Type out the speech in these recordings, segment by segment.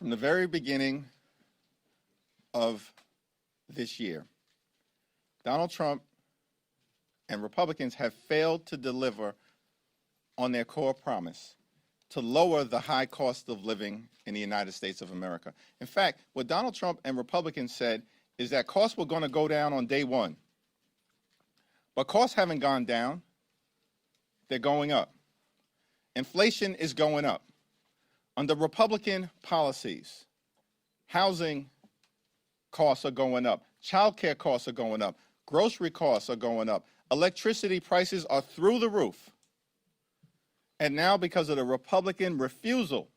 From the very beginning of this year, Donald Trump and Republicans have failed to deliver on their core promise to lower the high cost of living in the United States of America. In fact, what Donald Trump and Republicans said is that costs were going to go down on day one. But costs haven't gone down. They're going up. Inflation is going up. Under Republican policies, housing costs are going up. Child care costs are going up. Grocery costs are going up. Electricity prices are through the roof. And now, because of the Republican refusal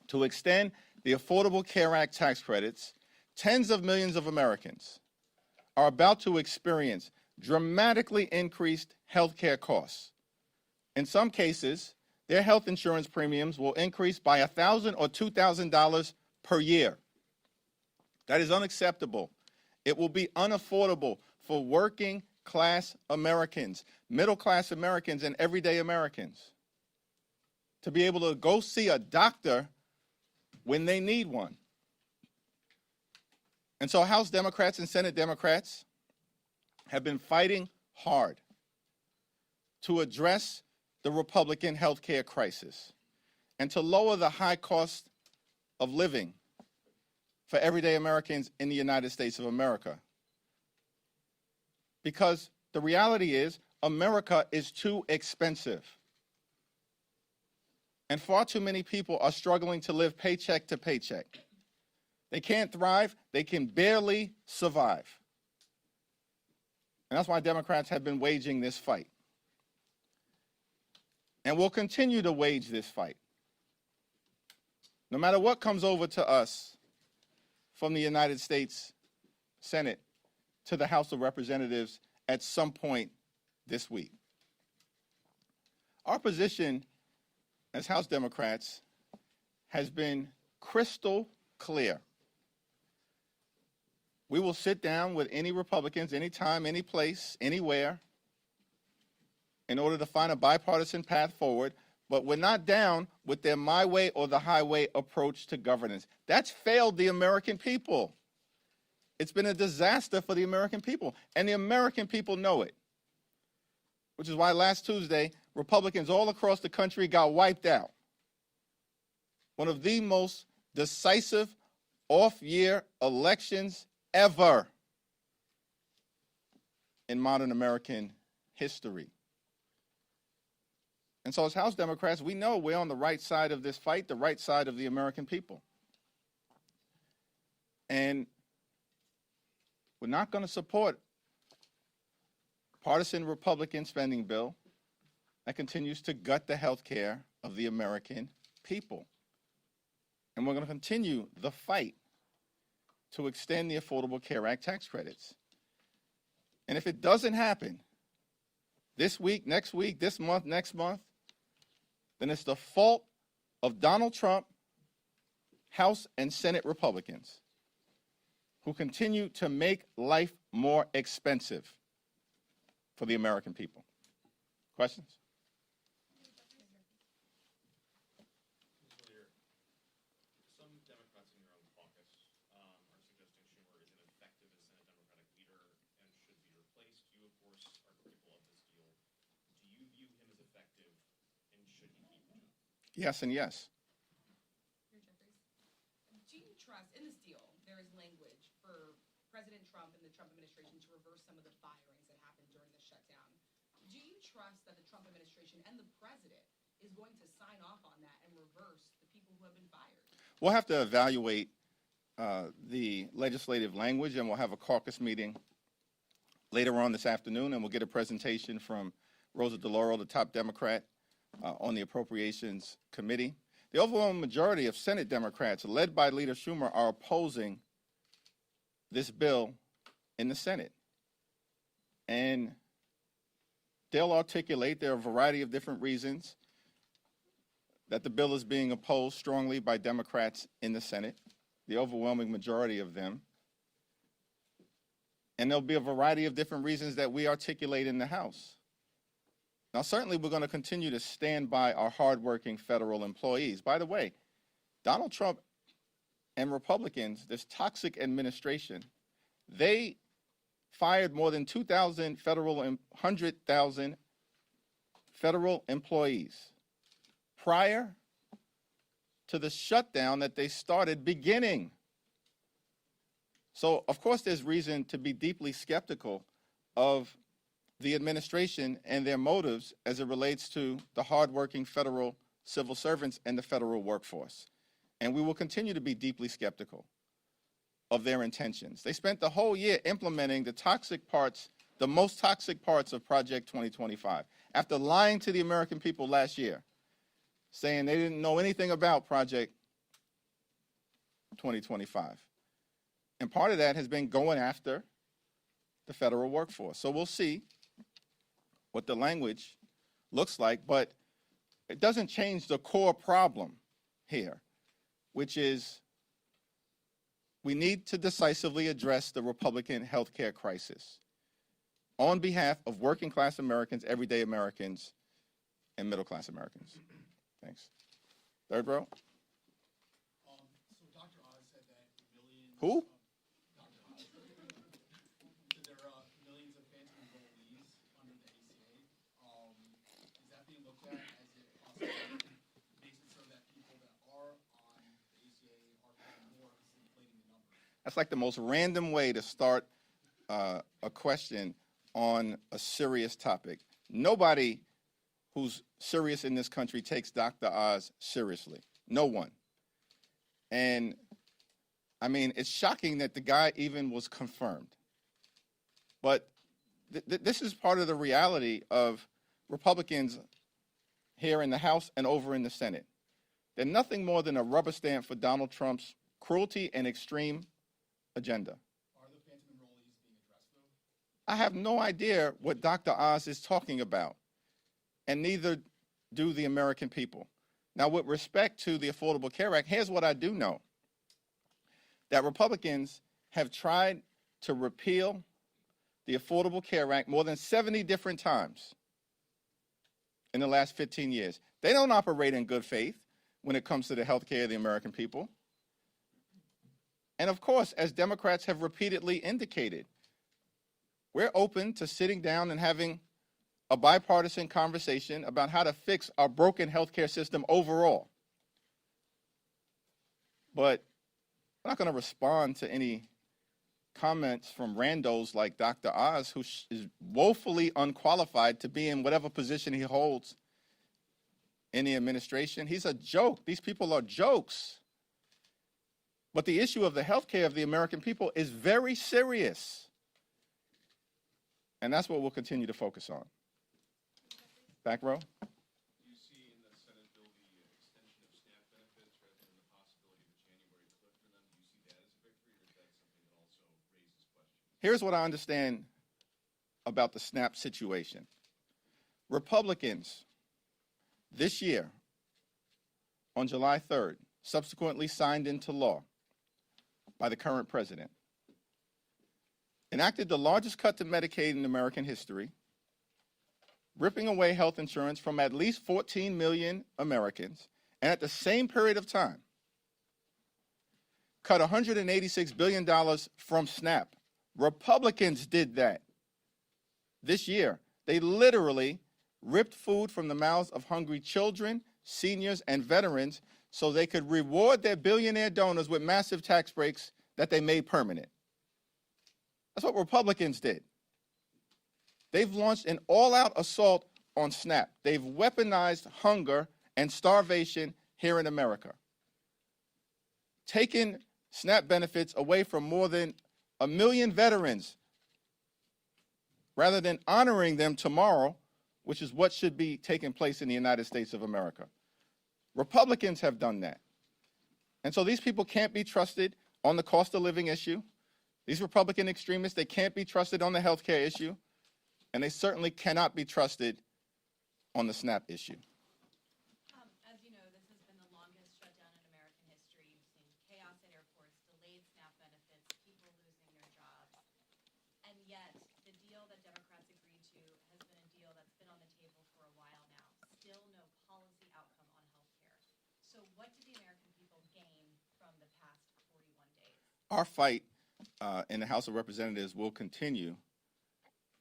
to extend the Affordable Care Act tax credits, tens of millions of Americans are about to experience dramatically increased health care costs. In some cases, their health insurance premiums will increase by $1,000 or $2,000 per year. That is unacceptable. It will be unaffordable for working class Americans, middle class Americans, and everyday Americans to be able to go see a doctor when they need one. And so House Democrats and Senate Democrats have been fighting hard to address the Republican health care crisis and to lower the high cost of living for everyday Americans in the United States of America. Because the reality is, America is too expensive. And far too many people are struggling to live paycheck to paycheck. They can't thrive, they can barely survive. And that's why Democrats have been waging this fight. And we'll continue to wage this fight. No matter what comes over to us from the United States Senate to the House of Representatives at some point this week. Our position as House Democrats has been crystal clear. We will sit down with any Republicans, anytime, any place, anywhere, in order to find a bipartisan path forward, but we're not down with their my way or the highway approach to governance. That's failed the American people. It's been a disaster for the American people, and the American people know it, which is why last Tuesday, Republicans all across the country got wiped out. One of the most decisive off-year elections ever in modern American history. And so as House Democrats, we know we're on the right side of this fight, the right side of the American people. And we're not going to support a partisan Republican spending bill that continues to gut the health care of the American people. And we're going to continue the fight to extend the Affordable Care Act tax credits. And if it doesn't happen this week, next week, this month, next month, then it's the fault of Donald Trump, House and Senate Republicans, who continue to make life more expensive for the American people. Questions? Some Democrats in your own caucus are suggesting Schumer is ineffective as Senate Democratic leader and should be replaced. You, of course, are critical of this deal. Do you view him as effective, and should he keep the job? Yes and yes. Do you trust, in this deal, there is language for President Trump and the Trump administration to reverse some of the firings that happened during the shutdown. Do you trust that the Trump administration and the president is going to sign off on that and reverse the people who have been fired? We'll have to evaluate the legislative language, and we'll have a caucus meeting later on this afternoon, and we'll get a presentation from Rosa DeLauro, the top Democrat on the Appropriations Committee. The overwhelming majority of Senate Democrats, led by Leader Schumer, are opposing this bill in the Senate. And they'll articulate, there are a variety of different reasons that the bill is being opposed strongly by Democrats in the Senate, the overwhelming majority of them. And there'll be a variety of different reasons that we articulate in the House. Now, certainly we're going to continue to stand by our hardworking federal employees. By the way, Donald Trump and Republicans, this toxic administration, they fired more than 100,000 federal employees prior to the shutdown that they started beginning. So, of course, there's reason to be deeply skeptical of the administration and their motives as it relates to the hardworking federal civil servants and the federal workforce. And we will continue to be deeply skeptical of their intentions. They spent the whole year implementing the toxic parts, the most toxic parts of Project 2025, after lying to the American people last year, saying they didn't know anything about Project 2025. And part of that has been going after the federal workforce. So we'll see what the language looks like, but it doesn't change the core problem here, which is we need to decisively address the Republican health care crisis on behalf of working class Americans, everyday Americans, and middle class Americans. Thanks. Third row. So Dr. Oz said that millions. Who? Dr. Oz said there are millions of phantom enrollees under the ACA. Is that being looked at as it possibly makes it so that people that are on the ACA are paying more because it's inflating the numbers? That's like the most random way to start a question on a serious topic. Nobody who's serious in this country takes Dr. Oz seriously. No one. And I mean, it's shocking that the guy even was confirmed. But this is part of the reality of Republicans here in the House and over in the Senate. They're nothing more than a rubber stamp for Donald Trump's cruelty and extreme agenda. Are the phantom enrollees being addressed, though? I have no idea what Dr. Oz is talking about, and neither do the American people. Now, with respect to the Affordable Care Act, here's what I do know. That Republicans have tried to repeal the Affordable Care Act more than 70 different times in the last 15 years. They don't operate in good faith when it comes to the health care of the American people. And of course, as Democrats have repeatedly indicated, we're open to sitting down and having a bipartisan conversation about how to fix our broken healthcare system overall. But I'm not going to respond to any comments from randos like Dr. Oz, who is woefully unqualified to be in whatever position he holds in the administration. He's a joke. These people are jokes. But the issue of the health care of the American people is very serious. And that's what we'll continue to focus on. Back row. Do you see in the Senate bill the extension of SNAP benefits rather than the possibility of a January cliff for them? Do you see that as a victory, or is that something that also raises questions? Here's what I understand about the SNAP situation. Republicans this year, on July 3rd, subsequently signed into law by the current president, enacted the largest cut to Medicaid in American history, ripping away health insurance from at least 14 million Americans, and at the same period of time, cut $186 billion from SNAP. Republicans did that this year. They literally ripped food from the mouths of hungry children, seniors, and veterans so they could reward their billionaire donors with massive tax breaks that they made permanent. That's what Republicans did. They've launched an all-out assault on SNAP. They've weaponized hunger and starvation here in America, taken SNAP benefits away from more than 1 million veterans rather than honoring them tomorrow, which is what should be taking place in the United States of America. Republicans have done that. And so these people can't be trusted on the cost of living issue. These Republican extremists, they can't be trusted on the health care issue. And they certainly cannot be trusted on the SNAP issue. As you know, this has been the longest shutdown in American history. You've seen chaos at airports, delayed SNAP benefits, people losing their jobs. And yet, the deal that Democrats agreed to has been a deal that's been on the table for a while now. Still no policy outcome on health care. So what do the American people gain from the past Our fight in the House of Representatives will continue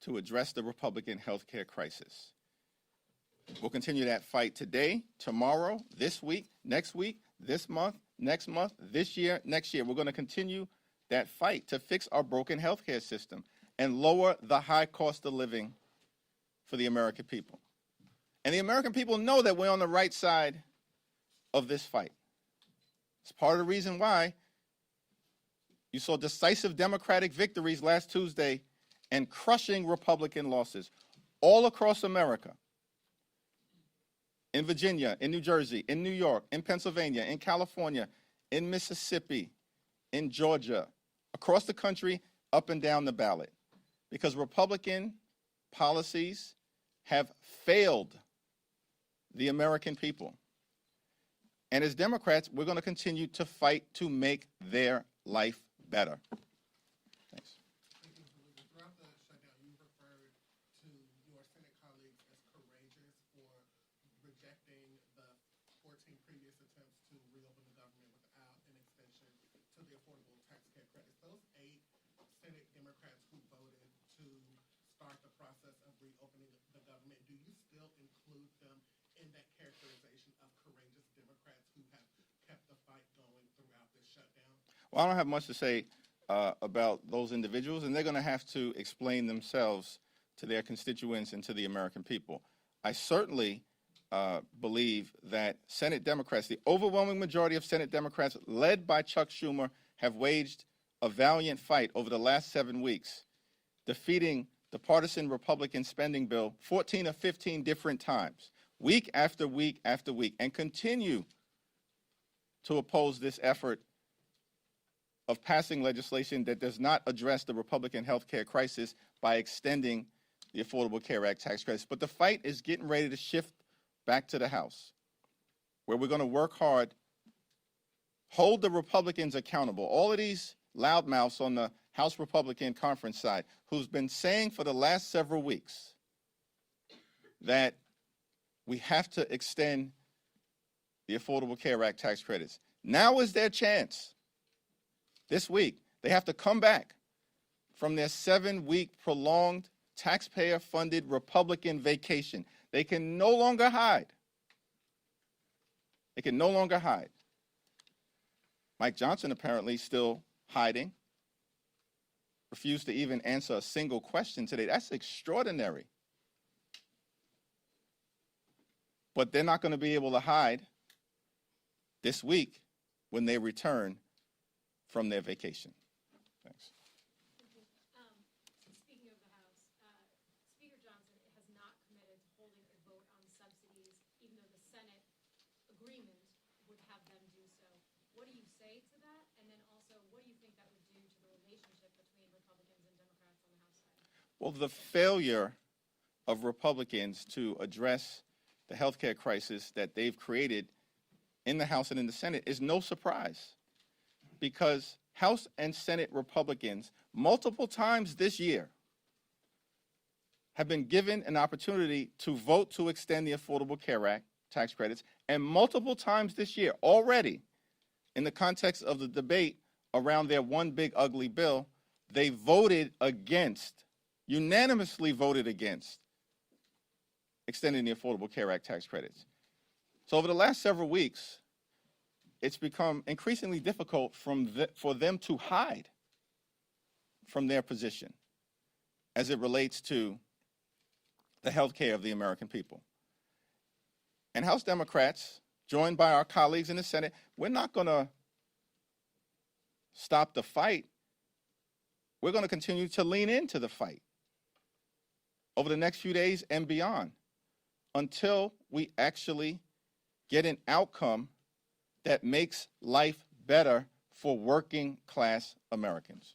to address the Republican health care crisis. We'll continue that fight today, tomorrow, this week, this month, next month, this year, next year. We're going to continue that fight to fix our broken health care system and lower the high cost of living for the American people. And the American people know that we're on the right side of this fight. It's part of the reason why you saw decisive Democratic victories last Tuesday and crushing Republican losses all across America. In Virginia, in New Jersey, in New York, in Pennsylvania, in California, in Mississippi, in Georgia, across the country, up and down the ballot. Because Republican policies have failed the American people. And as Democrats, we're going to continue to fight to make their life better. Thanks. Throughout the shutdown, you referred to your Senate colleagues as courageous for rejecting the 14 previous attempts to reopen the government without an extension to the affordable tax care credits. Those 8 Senate Democrats who voted to start the process of reopening the government, do you still include them in that characterization of courageous Democrats who have kept the fight going throughout this shutdown? Well, I don't have much to say about those individuals, and they're going to have to explain themselves to their constituents and to the American people. I certainly believe that Senate Democrats, the overwhelming majority of Senate Democrats, led by Chuck Schumer, have waged a valiant fight over the last 7 weeks, defeating the partisan Republican spending bill 14 or 15 different times, week after week after week, and continue to oppose this effort of passing legislation that does not address the Republican health care crisis by extending the Affordable Care Act tax credits. But the fight is getting ready to shift back to the House, where we're going to work hard, hold the Republicans accountable. All of these loudmouths on the House Republican conference side who's been saying for the last several weeks that we have to extend the Affordable Care Act tax credits. Now is their chance. This week, they have to come back from their 7-week prolonged taxpayer-funded Republican vacation. They can no longer hide. They can no longer hide. Mike Johnson apparently still hiding. Refused to even answer a single question today. That's extraordinary. But they're not going to be able to hide this week when they return from their vacation. Thanks. Speaking of the House, Speaker Johnson has not committed to holding a vote on subsidies, even though the Senate agreement would have them do so. What do you say to that? And then also, what do you think that would do to the relationship between Republicans and Democrats on the House side? Well, the failure of Republicans to address the health care crisis that they've created in the House and in the Senate is no surprise, because House and Senate Republicans multiple times this year have been given an opportunity to vote to extend the Affordable Care Act tax credits, and multiple times this year already, in the context of the debate around their one big ugly bill, they voted against, unanimously voted against, extending the Affordable Care Act tax credits. So over the last several weeks, it's become increasingly difficult for them to hide from their position as it relates to the health care of the American people. And House Democrats, joined by our colleagues in the Senate, we're not going to stop the fight. We're going to continue to lean into the fight over the next few days and beyond until we actually get an outcome that makes life better for working class Americans.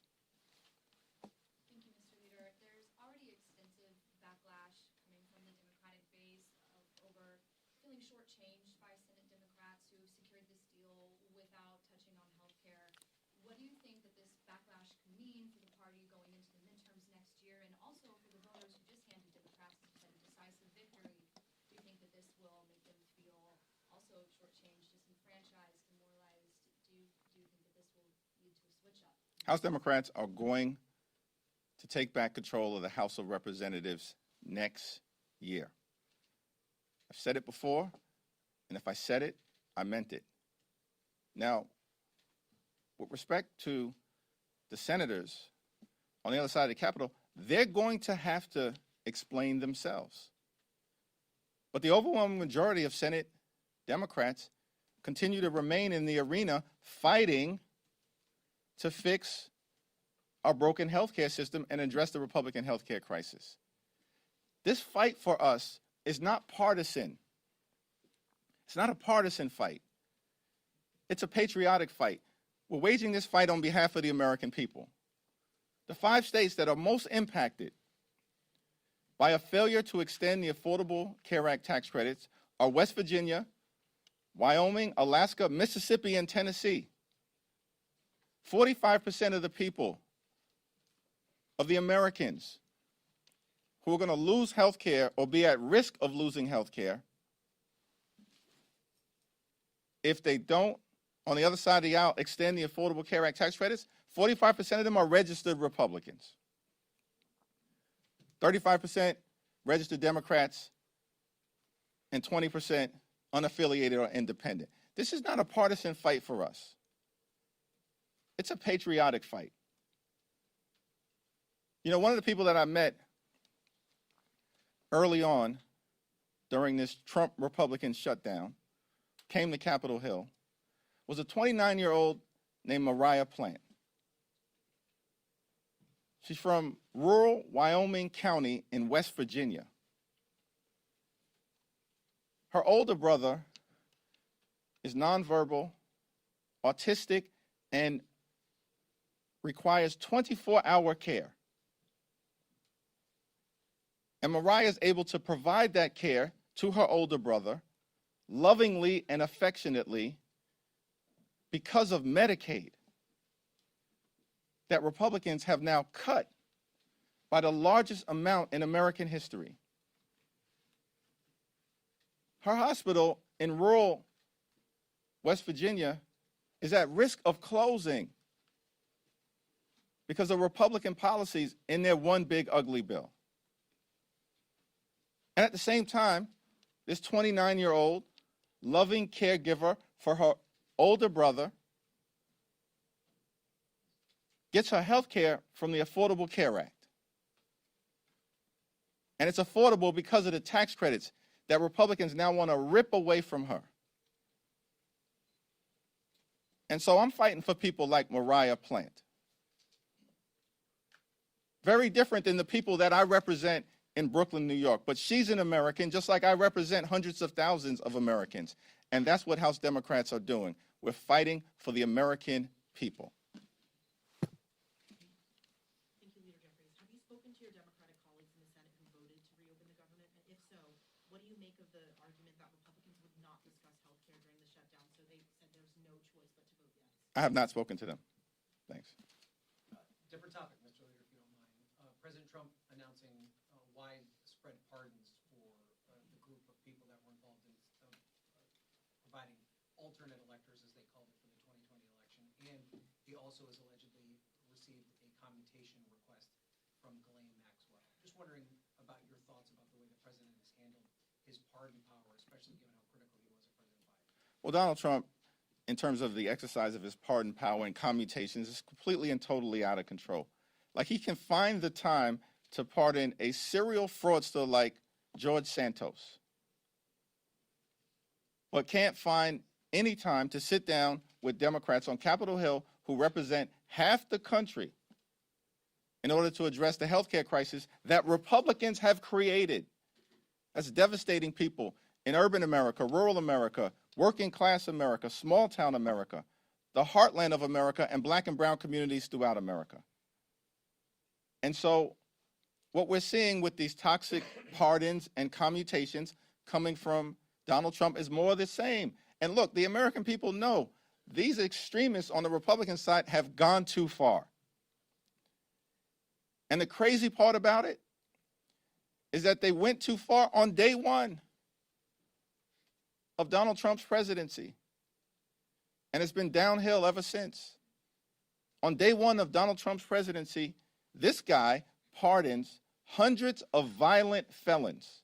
Thank you, Mr. Leader. There's already extensive backlash coming from the Democratic base over feeling shortchanged by Senate Democrats who secured this deal without touching on health care. What do you think that this backlash can mean for the party going into the midterms next year, and also for the voters who just handed Democrats a decisive victory? Do you think that this will make them feel also shortchanged, disenfranchised, demoralized? Do you think that this will lead to a switch up? House Democrats are going to take back control of the House of Representatives next year. I've said it before, and if I said it, I meant it. Now, with respect to the senators on the other side of the Capitol, they're going to have to explain themselves. But the overwhelming majority of Senate Democrats continue to remain in the arena fighting to fix our broken healthcare system and address the Republican healthcare crisis. This fight for us is not partisan. It's not a partisan fight. It's a patriotic fight. We're waging this fight on behalf of the American people. The 5 states that are most impacted by a failure to extend the Affordable Care Act tax credits are West Virginia, Wyoming, Alaska, Mississippi, and Tennessee. 45% of the people, of the Americans who are going to lose health care or be at risk of losing health care if they don't, on the other side of the aisle, extend the Affordable Care Act tax credits, 45% of them are registered Republicans. 35% registered Democrats, and 20% unaffiliated or independent. This is not a partisan fight for us. It's a patriotic fight. You know, one of the people that I met early on during this Trump Republican shutdown, came to Capitol Hill, was a 29-year-old named Mariah Plant. She's from rural Wyoming County in West Virginia. Her older brother is nonverbal, autistic, and requires 24-hour care. And Mariah is able to provide that care to her older brother lovingly and affectionately because of Medicaid that Republicans have now cut by the largest amount in American history. Her hospital in rural West Virginia is at risk of closing because of Republican policies in their one big ugly bill. And at the same time, this 29-year-old loving caregiver for her older brother gets her health care from the Affordable Care Act. And it's affordable because of the tax credits that Republicans now want to rip away from her. And so I'm fighting for people like Mariah Plant. Very different than the people that I represent in Brooklyn, New York. But she's an American, just like I represent hundreds of thousands of Americans. And that's what House Democrats are doing. We're fighting for the American people. Thank you, Leader Jeffries. Have you spoken to your Democratic colleagues in the Senate who voted to reopen the government? And if so, what do you make of the argument that Republicans would not discuss health care during the shutdown, so they said there's no choice but to vote yes? I have not spoken to them. Thanks. Different topic, Mr. Leader, if you don't mind. President Trump announcing widespread pardons for the group of people that were involved in providing alternate electors, as they called it, for the 2020 election. And he also has allegedly received a commutation request from Ghislaine Maxwell. Just wondering about your thoughts about the way the president has handled his pardon power, especially given how critical he was of President Biden. Well, Donald Trump, in terms of the exercise of his pardon power and commutations, is completely and totally out of control. Like, he can find the time to pardon a serial fraudster like George Santos, but can't find any time to sit down with Democrats on Capitol Hill who represent half the country in order to address the health care crisis that Republicans have created. That's devastating people in urban America, rural America, working class America, small town America, the heartland of America, and black and brown communities throughout America. And so what we're seeing with these toxic pardons and commutations coming from Donald Trump is more of the same. And look, the American people know these extremists on the Republican side have gone too far. And the crazy part about it is that they went too far on day one of Donald Trump's presidency. And it's been downhill ever since. On day one of Donald Trump's presidency, this guy pardons hundreds of violent felons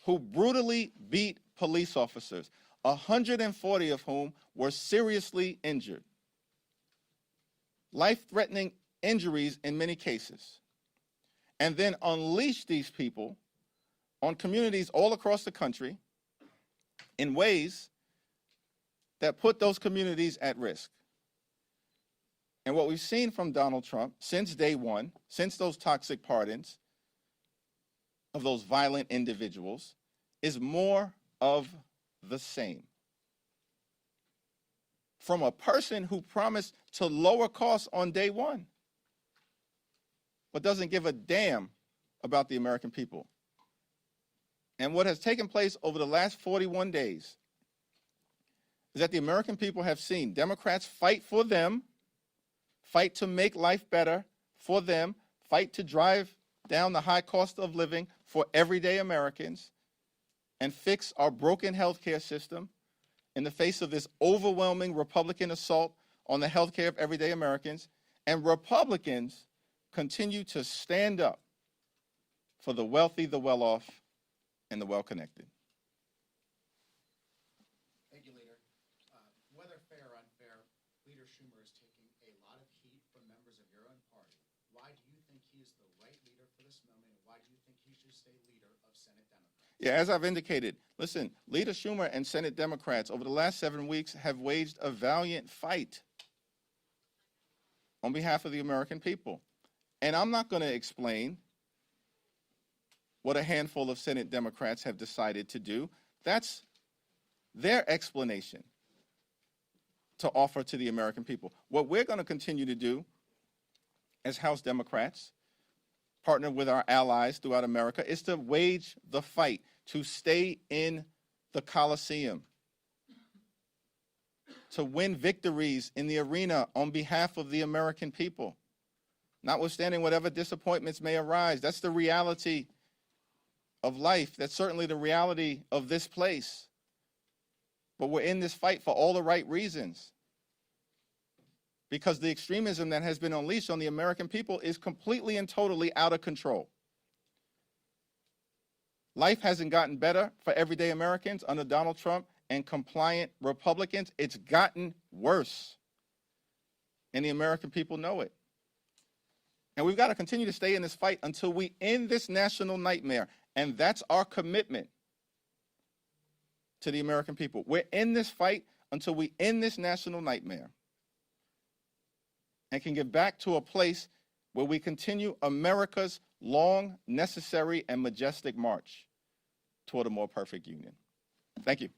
who brutally beat police officers, 140 of whom were seriously injured. Life-threatening injuries in many cases. And then unleash these people on communities all across the country in ways that put those communities at risk. And what we've seen from Donald Trump since day one, since those toxic pardons of those violent individuals, is more of the same. From a person who promised to lower costs on day one, but doesn't give a damn about the American people. And what has taken place over the last 41 days is that the American people have seen Democrats fight for them, fight to make life better for them, fight to drive down the high cost of living for everyday Americans, and fix our broken healthcare system in the face of this overwhelming Republican assault on the healthcare of everyday Americans. And Republicans continue to stand up for the wealthy, the well-off, and the well-connected. Thank you, Leader. Whether fair or unfair, Leader Schumer is taking a lot of heat from members of your own party. Why do you think he is the right leader for this moment, and why do you think he should stay leader of Senate Democrats? Yeah, as I've indicated, listen, Leader Schumer and Senate Democrats over the last 7 weeks have waged a valiant fight on behalf of the American people. And I'm not going to explain what a handful of Senate Democrats have decided to do. That's their explanation to offer to the American people. What we're going to continue to do as House Democrats, partner with our allies throughout America, is to wage the fight, to stay in the Coliseum, to win victories in the arena on behalf of the American people, notwithstanding whatever disappointments may arise. That's the reality of life. That's certainly the reality of this place. But we're in this fight for all the right reasons, because the extremism that has been unleashed on the American people is completely and totally out of control. Life hasn't gotten better for everyday Americans under Donald Trump and compliant Republicans. It's gotten worse. And the American people know it. And we've got to continue to stay in this fight until we end this national nightmare. And that's our commitment to the American people. We're in this fight until we end this national nightmare and can get back to a place where we continue America's long, necessary, and majestic march toward a more perfect union. Thank you.